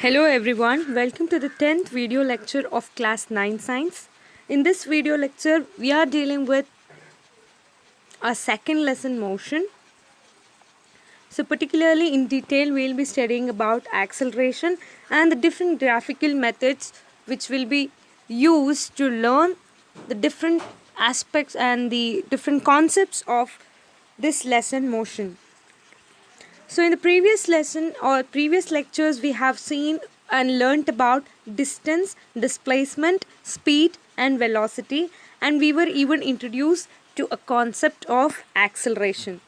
Hello everyone, welcome to the 10th video lecture of class 9 science. In this video lecture, we are dealing with our second lesson motion. So particularly in detail, we will be studying about acceleration and the different graphical methods which will be used to learn the different aspects and the different concepts of this lesson motion. So in the previous lesson or previous lectures, we have seen and learnt about distance, displacement, speed and velocity, and we were even introduced to a concept of acceleration.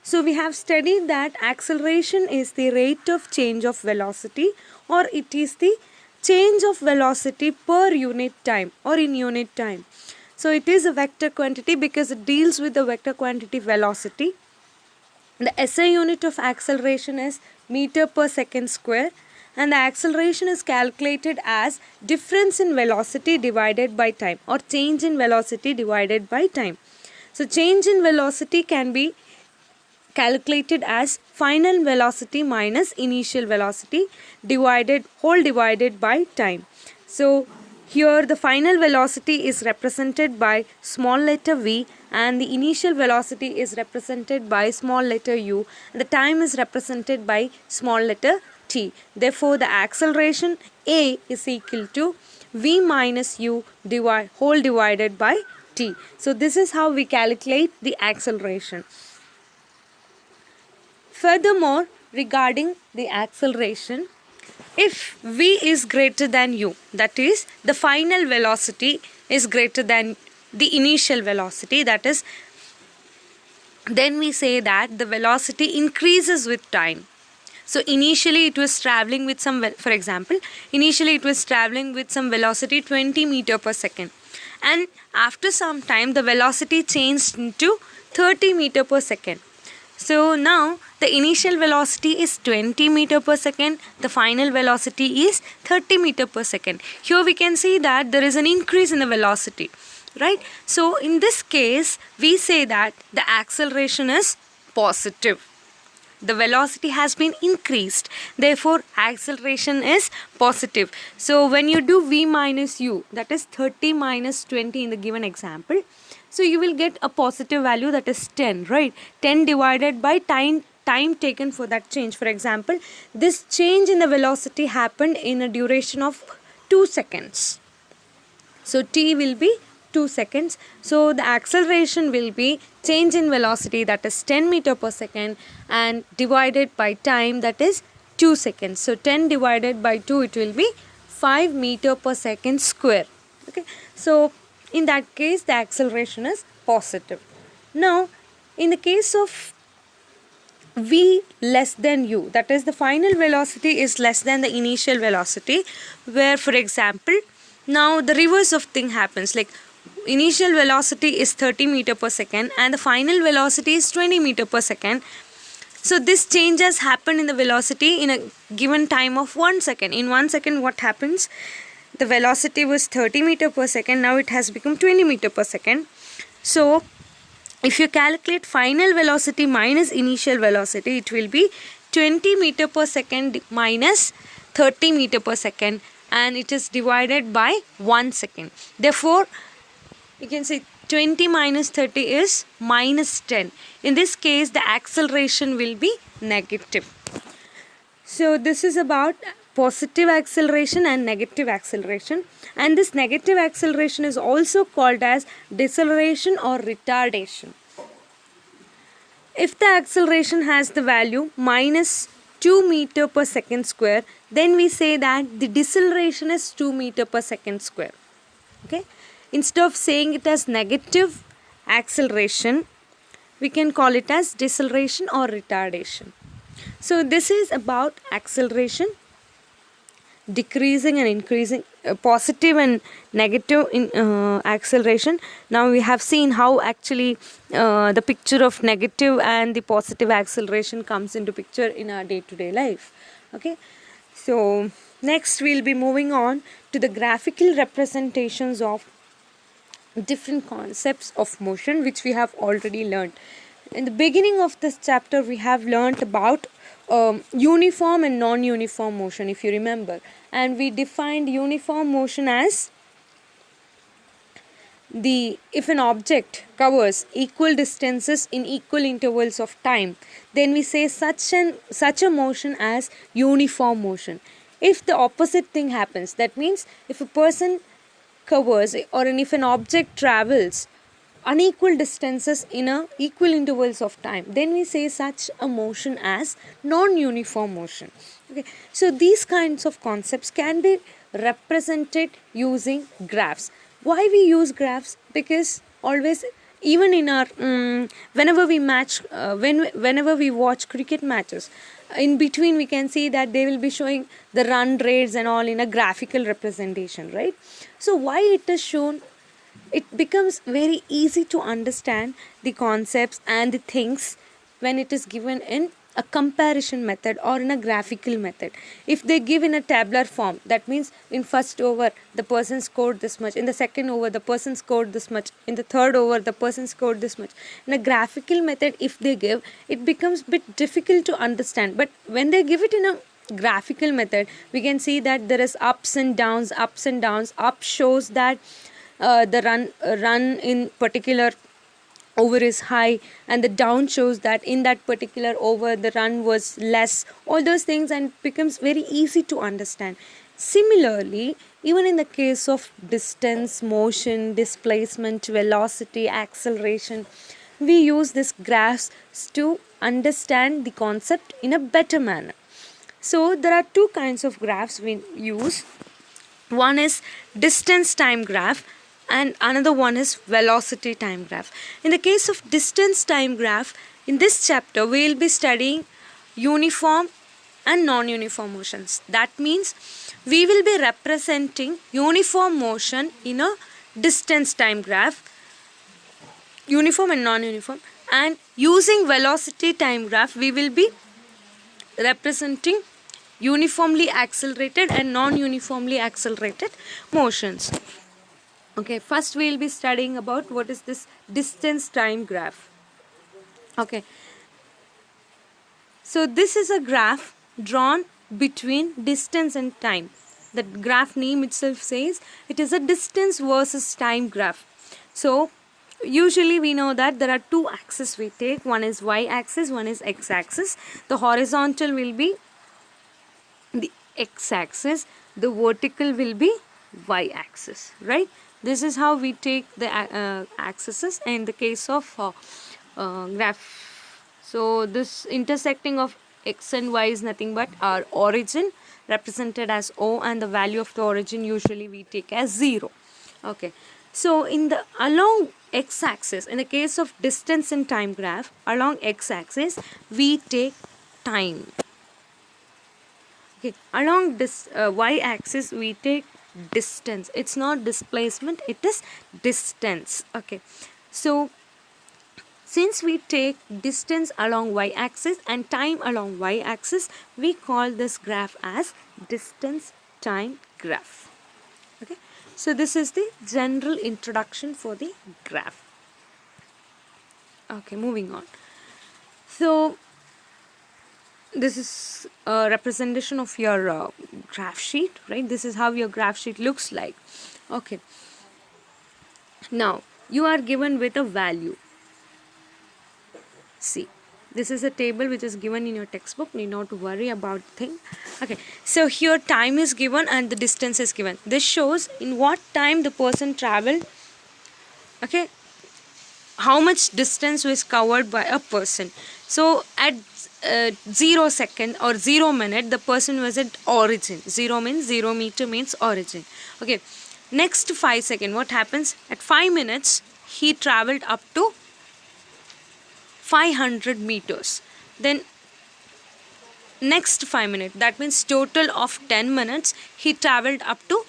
So we have studied that acceleration is the rate of change of velocity, or it is the change of velocity per unit time or in unit time. So it is a vector quantity because it deals with the vector quantity velocity. The SI unit of acceleration is meter per second square, and the acceleration is calculated as difference in velocity divided by time, or change in velocity divided by time. So change in velocity can be calculated as final velocity minus initial velocity divided by time. So here the final velocity is represented by small letter v and the initial velocity is represented by small letter u. The time is represented by small letter t. Therefore the acceleration a is equal to v minus u divided by t. So this is how we calculate the acceleration. Furthermore, regarding the acceleration, if v is greater than u, that is the final velocity is greater than the initial velocity, that is, then we say that the velocity increases with time. So initially it was traveling with some, for example, initially it was traveling with some velocity 20 meter per second, and after some time the velocity changed into 30 meter per second. So now the initial velocity is 20 meter per second, the final velocity is 30 meter per second. Here we can see that there is an increase in the velocity, right? So in this case, we say that the acceleration is positive. The velocity has been increased, therefore acceleration is positive. So when you do v minus u, that is 30 minus 20 in the given example, so you will get a positive value, that is 10, right? 10 divided by time taken for that change. For example, this change in the velocity happened in a duration of 2 seconds. So t will be 2 seconds. So the acceleration will be change in velocity, that is 10 meter per second, and divided by time, that is 2 seconds. So 10 divided by 2, it will be 5 meter per second square. Okay. So in that case, the acceleration is positive. Now, in the case of v less than u, that is the final velocity is less than the initial velocity, where for example, now the reverse of thing happens, like initial velocity is 30 meter per second and the final velocity is 20 meter per second. So this change has happened in the velocity in a given time of 1 second. In 1 second, what happens? The velocity was 30 meter per second, now it has become 20 meter per second. So if you calculate final velocity minus initial velocity, it will be 20 meter per second minus 30 meter per second, and it is divided by 1 second. Therefore, you can say 20 minus 30 is minus 10. In this case, the acceleration will be negative. So this is about positive acceleration and negative acceleration, and this negative acceleration is also called as deceleration or retardation. If the acceleration has the value minus 2 meter per second square, then we say that the deceleration is 2 meter per second square. Okay. Instead of saying it as negative acceleration, we can call it as deceleration or retardation. So this is about acceleration, decreasing and increasing, positive and negative in acceleration. Now we have seen how actually the picture of negative and the positive acceleration comes into picture in our day-to-day life. Okay, so next we'll be moving on to the graphical representations of different concepts of motion which we have already learned. In the beginning of this chapter, we have learnt about uniform and non-uniform motion, if you remember. And we defined uniform motion as if an object covers equal distances in equal intervals of time, then we say such a motion as uniform motion. If the opposite thing happens, that means if a person covers if an object travels unequal distances in a equal intervals of time, then we say such a motion as non-uniform motion. Okay, so these kinds of concepts can be represented using graphs. Why we use graphs? Because always, even in our whenever we match whenever we watch cricket matches, in between we can see that they will be showing the run rates and all in a graphical representation, right? So why it is shown, it becomes very easy to understand the concepts and the things when it is given in a comparison method or in a graphical method. If they give in a tabular form, that means in first over the person scored this much, in the second over the person scored this much, in the third over the person scored this much. In a graphical method, if they give, it becomes bit difficult to understand. But when they give it in a graphical method, we can see that there is ups and downs, ups and downs. Up shows that the run in particular over is high, and the down shows that in that particular over the run was less, all those things, and it becomes very easy to understand. Similarly, even in the case of distance, motion, displacement, velocity, acceleration, we use these graphs to understand the concept in a better manner. So there are two kinds of graphs we use. One is distance time graph and another one is velocity time graph. In the case of distance time graph, in this chapter we will be studying uniform and non-uniform motions. That means we will be representing uniform motion in a distance time graph, uniform and non-uniform, and using velocity time graph we will be representing uniformly accelerated and non-uniformly accelerated motions. Okay, first we will be studying about what is this distance time graph. Okay, so this is a graph drawn between distance and time. The graph name itself says it is a distance versus time graph. So usually we know that there are two axes we take. One is y axis, one is x axis. The horizontal will be the x axis, the vertical will be y axis, right? This is how we take the axes in the case of graph. So this intersecting of x and y is nothing but our origin, represented as O, and the value of the origin usually we take as 0. Okay, so in the along x axis, in the case of distance and time graph, along x axis we take time. Okay, along this y axis we take distance. It's not displacement, it is distance. Okay, so since we take distance along y axis and time along y axis, we call this graph as distance time graph. Okay, so this is the general introduction for the graph. Okay, moving on. So this is a representation of your graph sheet, right? This is how your graph sheet looks like. Okay, now you are given with a value. See, this is a table which is given in your textbook, need not to worry about the thing. Okay, so here time is given and the distance is given. This shows in what time the person traveled. Okay, how much distance was covered by a person. So at 0 second or 0 minute, the person was at origin. 0 means 0 meter means origin. Okay, next 5 second, what happens? At 5 minutes he traveled up to 500 meters. Then next 5 minutes, that means total of 10 minutes, he traveled up to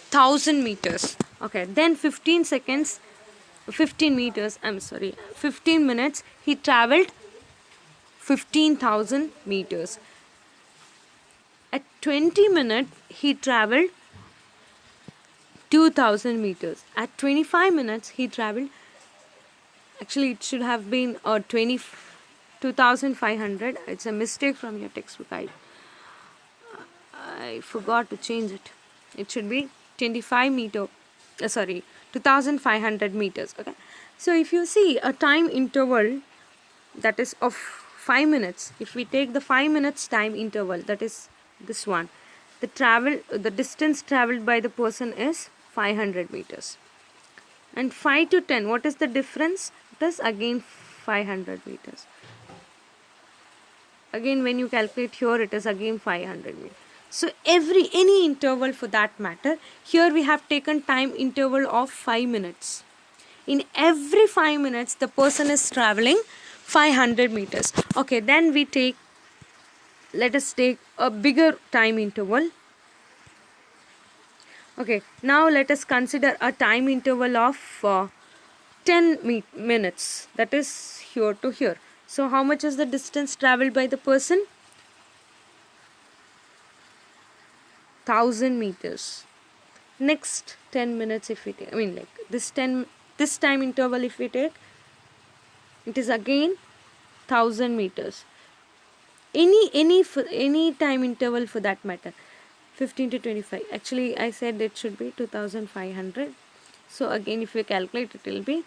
1000 meters. Okay, then 15 seconds, 15 meters, 15 minutes, he traveled 15,000 meters. At 20 minutes, he traveled 2000 meters. At 25 minutes, he traveled, actually it should have been 20 2500. It's a mistake from your textbook. I forgot to change it. It should be 25 meter, sorry, 2500 meters. Okay, so if you see a time interval that is of 5 minutes, if we take the 5 minutes time interval, that is this one, the distance traveled by the person is 500 meters. And 5 to 10, what is the difference? It is again 500 meters. Again, when you calculate here, it is again 500 meters. So any interval for that matter, here we have taken time interval of 5 minutes. In every 5 minutes, the person is traveling 500 meters. Okay, then let us take a bigger time interval. Okay, now let us consider a time interval of 10 minutes, that is here to here. So how much is the distance traveled by the person? 1000 meters. Next 10 minutes, if we take, I mean like this time interval, if we take, it is again 1000 meters. Any time interval for that matter, 15 to 25. Actually, I said it should be 2500. So again, if we calculate, it will be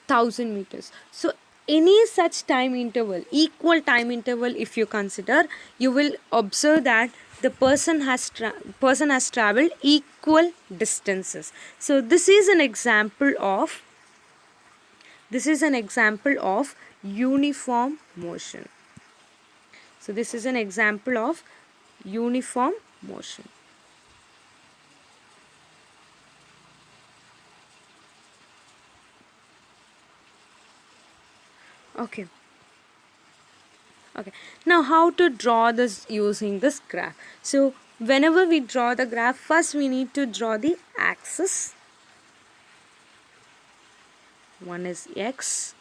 1000 meters. So any such time interval, equal time interval, if you consider, you will observe that the person has traveled equal distances. So this is an example of uniform motion. So this is an example of uniform motion. Okay. Now how to draw this using this graph? So whenever we draw the graph, first we need to draw the axis. One is x,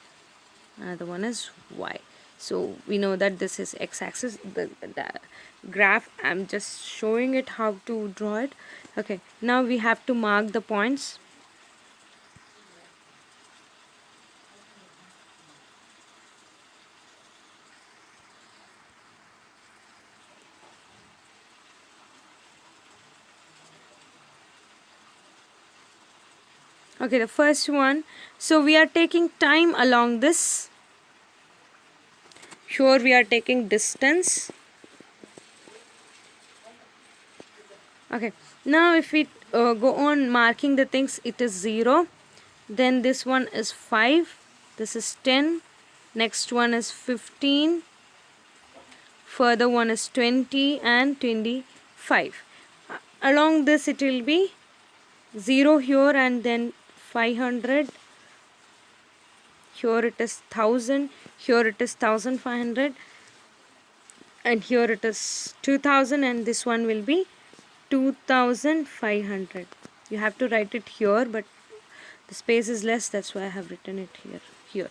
another one is y. So we know that this is x-axis. The graph, I'm just showing it how to draw it. Okay, now we have to mark the points. Okay, the first one, so we are taking time along this. Here we are taking distance. Okay, now if we go on marking the things, it is 0. Then this one is 5. This is 10. Next one is 15. Further one is 20 and 25. Along this it will be 0 here and then 500. Here it is 1000. Here it is 1500. And here it is 2000, and this one will be 2500. You have to write it here, but the space is less, that's why I have written it here.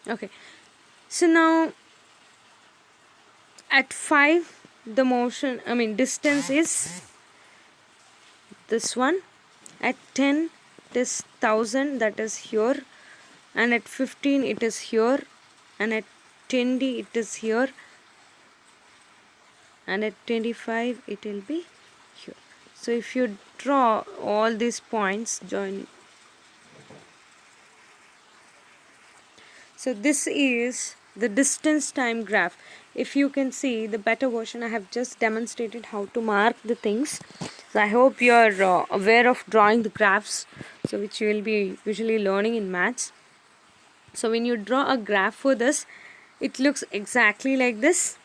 Okay, so now at 5 the distance is this one. At 10 it is 1000, that is here, and at 15 it is here, and at 20 it is here, and at 25 it will be here. So if you draw all these points, join it. So this is the distance time graph. If you can see the better version, I have just demonstrated how to mark the things. So I hope you are aware of drawing the graphs, so which you will be usually learning in maths. So when you draw a graph for this, it looks exactly like this.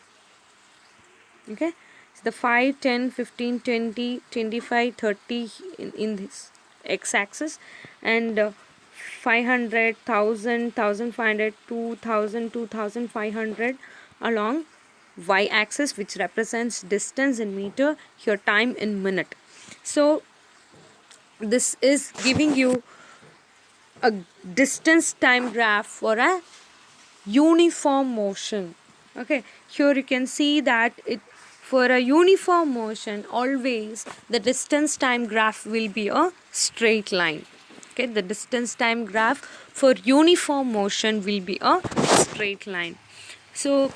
Okay, so the 5, 10, 15, 20, 25, 30 in this x-axis, and 500, 1000, 1500, 2000, 2500 along y-axis, which represents distance in meter, here time in minute. So this is giving you a distance time graph for a uniform motion. Okay, here you can see that it, for a uniform motion, always the distance time graph will be a straight line. Okay, the distance time graph for uniform motion will be a straight line. So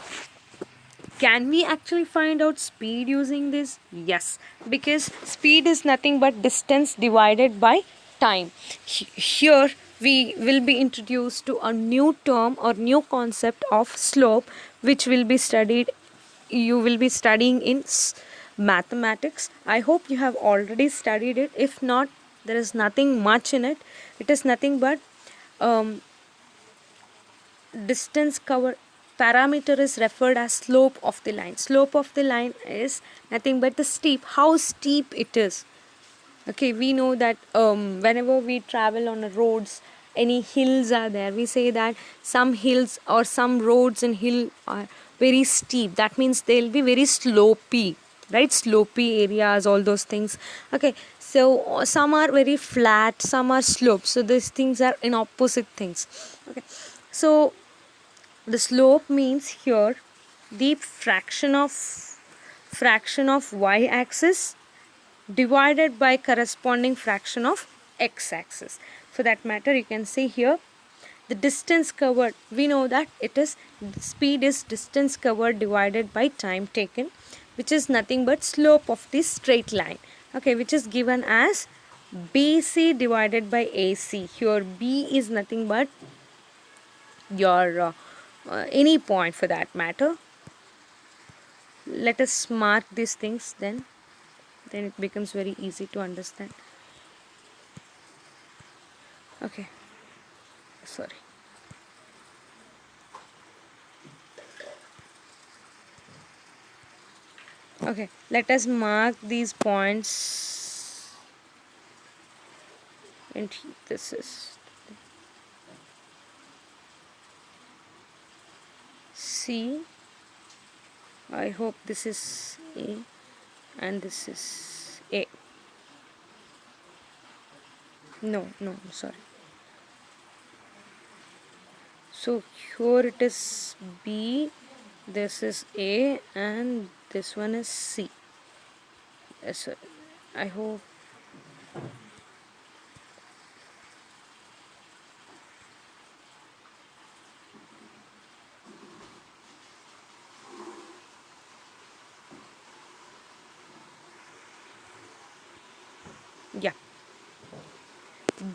can we actually find out speed using this? Yes, because speed is nothing but distance divided by time. Here we will be introduced to a new term or new concept of slope, which will be studied, you will be studying in mathematics. I hope you have already studied it. If not, there is nothing much in it. It is nothing but um, distance covered. Parameter is referred as slope of the line. Slope of the line is nothing but the steep, how steep it is. Okay, we know that whenever we travel on the roads, any hills are there, we say that some hills or some roads and hill are very steep. That means they'll be very slopey, right? Slopey areas, all those things. Okay, so some are very flat, some are sloped. So these things are in opposite things. Okay, so the slope means here the fraction of y-axis divided by corresponding fraction of x-axis. For that matter, you can see here the distance covered. We know that it is speed is distance covered divided by time taken, which is nothing but slope of this straight line. Okay, which is given as BC divided by AC. Here B is nothing but your any point for that matter. Let us mark these things, then it becomes very easy to understand. Okay, sorry. Okay, let us mark these points, and this is C. I hope this is A and this is A. No, sorry. So here it is B, this is A, and this one is C. Yes, I hope. Yeah,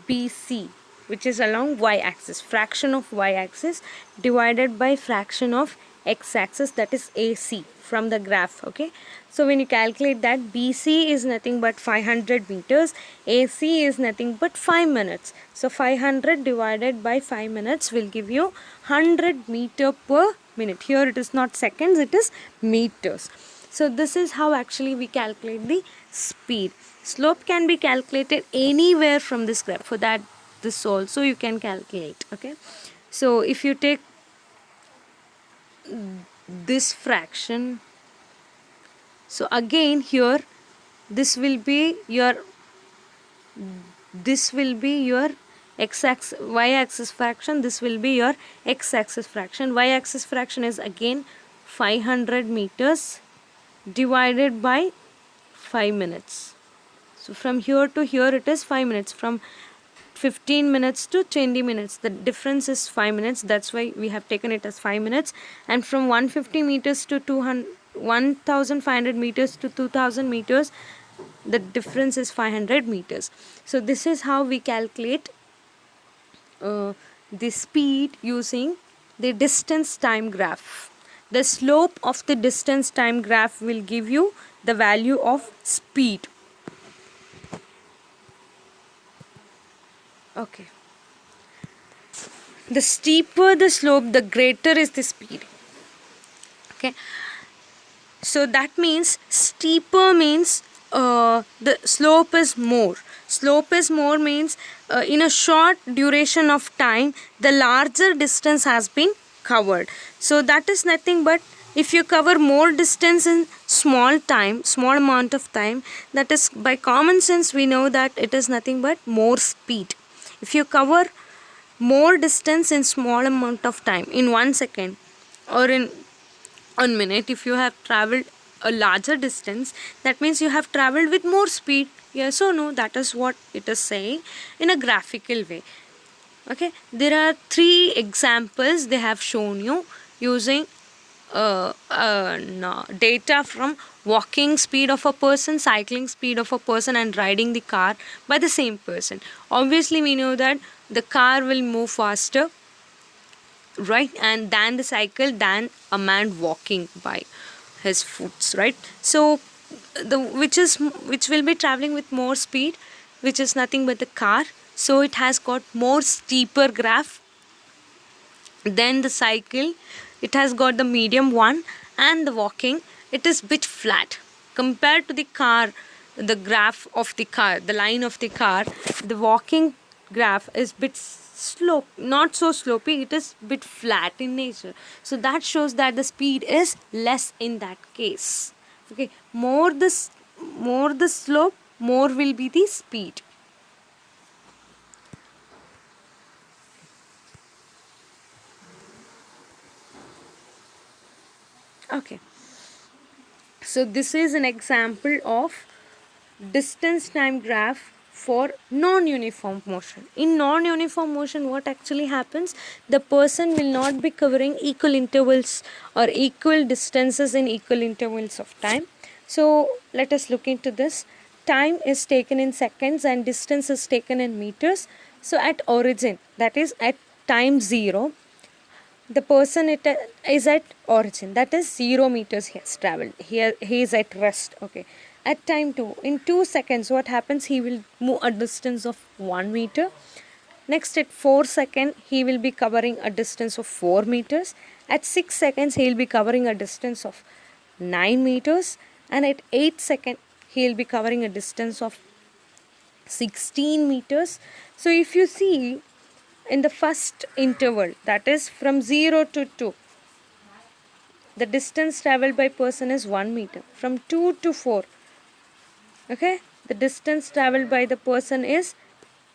BC, which is along y-axis, fraction of y-axis divided by fraction of x-axis, that is AC from the graph. Okay, so when you calculate that, BC is nothing but 500 meters, AC is nothing but 5 minutes. So 500 divided by 5 minutes will give you 100 meter per minute. Here it is not seconds, it is meters. So this is how actually we calculate the speed. Slope can be calculated anywhere from this graph. For that, this also you can calculate. Okay, so if you take this fraction, so again here this will be your x-axis, y-axis fraction, this will be your x-axis fraction. Y-axis fraction is again 500 meters divided by 5 minutes. So from here to here it is 5 minutes. From 15 minutes to 20 minutes, the difference is 5 minutes. That's why we have taken it as 5 minutes. And from 150 meters to 1500 meters to 2000 meters, the difference is 500 meters. So this is how we calculate the speed using the distance time graph. The slope of the distance time graph will give you the value of speed. Okay. The steeper the slope, the greater is the speed. Okay. So that means steeper means the slope is more. Slope is more means in a short duration of time, the larger distance has been covered. So that is nothing but if you cover more distance in small amount of time, that is by common sense we know that it is nothing but more speed. If you cover more distance in small amount of time, in 1 second or in 1 minute. If you have traveled a larger distance, that means you have traveled with more speed. Yes or no? That is what it is saying in a graphical way. Okay, there are 3 examples they have shown you using no, data from walking speed of a person, cycling speed of a person, and riding the car by the same person. Obviously we know that the car will move faster, right, and than the cycle, than a man walking by his foots, right? So the which will be traveling with more speed, which is nothing but the car. So it has got more steeper graph than the cycle. It has got the medium one, and the walking, it is bit flat compared to the car. The graph of the car, the line of the car, the walking graph is bit slope, not so slopey, it is bit flat in nature. So that shows that the speed is less in that case. Okay, more the slope, more will be the speed. Okay, so this is an example of distance time graph for non-uniform motion. In non-uniform motion, what actually happens? The person will not be covering equal intervals or equal distances in equal intervals of time. So let us look into this. Time is taken in seconds and distance is taken in meters. So at origin, that is at time 0, the person is at origin, that is 0 meters he has traveled, he is at rest. Okay, at time 2, in 2 seconds, what happens? He will move a distance of 1 meter. Next, at 4 seconds, he will be covering a distance of 4 meters. At 6 seconds, he will be covering a distance of 9 meters. And at 8 seconds, he will be covering a distance of 16 meters. So if you see, in the first interval, that is from 0 to 2, the distance traveled by person is 1 meter. From 2 to 4, okay, the distance traveled by the person is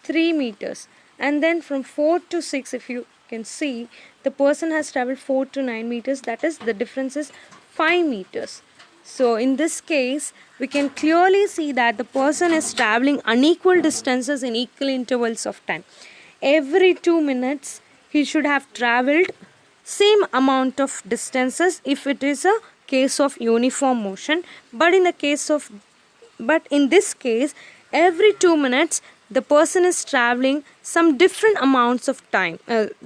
3 meters. And then from 4 to 6, if you can see, the person has traveled 4 to 9 meters, that is, the difference is 5 meters. So in this case, we can clearly see that the person is traveling unequal distances in equal intervals of time. Every 2 minutes, he should have traveled same amount of distances if it is a case of uniform motion. But in this case, every 2 minutes, the person is traveling some different amounts of time,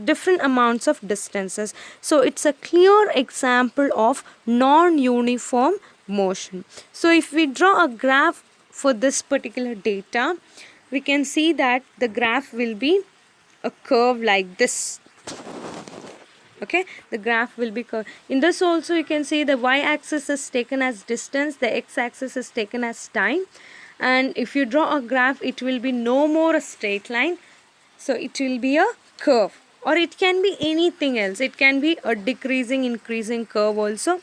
different amounts of distances. So it's a clear example of non-uniform motion. So if we draw a graph for this particular data, we can see that the graph will be a curve like this. Okay, the graph will be curved. In this also, you can see the y-axis is taken as distance, the x-axis is taken as time. And if you draw a graph, it will be no more a straight line. So it will be a curve, or it can be anything else. It can be a decreasing, increasing curve also,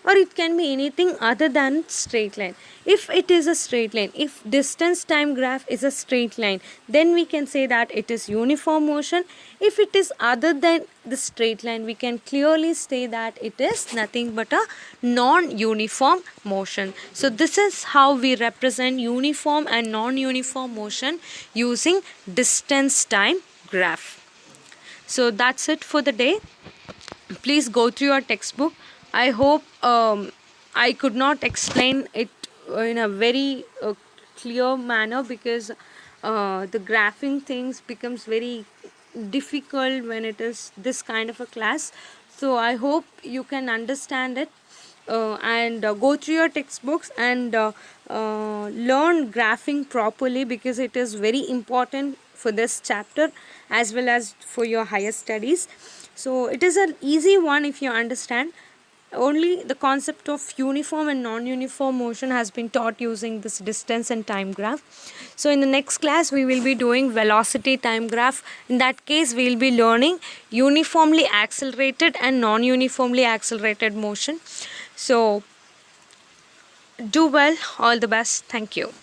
or it can be anything other than straight line. If it is a straight line, if distance time graph is a straight line, then we can say that it is uniform motion. If it is other than the straight line, we can clearly say that it is nothing but a non-uniform motion. So this is how we represent uniform and non-uniform motion using distance time graph. So that's it for the day. Please go through your textbook. I hope I could not explain it in a very clear manner, because the graphing things becomes very difficult when it is this kind of a class. So I hope you can understand it, and go through your textbooks and learn graphing properly, because it is very important for this chapter as well as for your higher studies. So it is an easy one if you understand. Only the concept of uniform and non-uniform motion has been taught using this distance and time graph. So in the next class, we will be doing velocity time graph. In that case, we will be learning uniformly accelerated and non-uniformly accelerated motion. So do well, all the best. Thank you.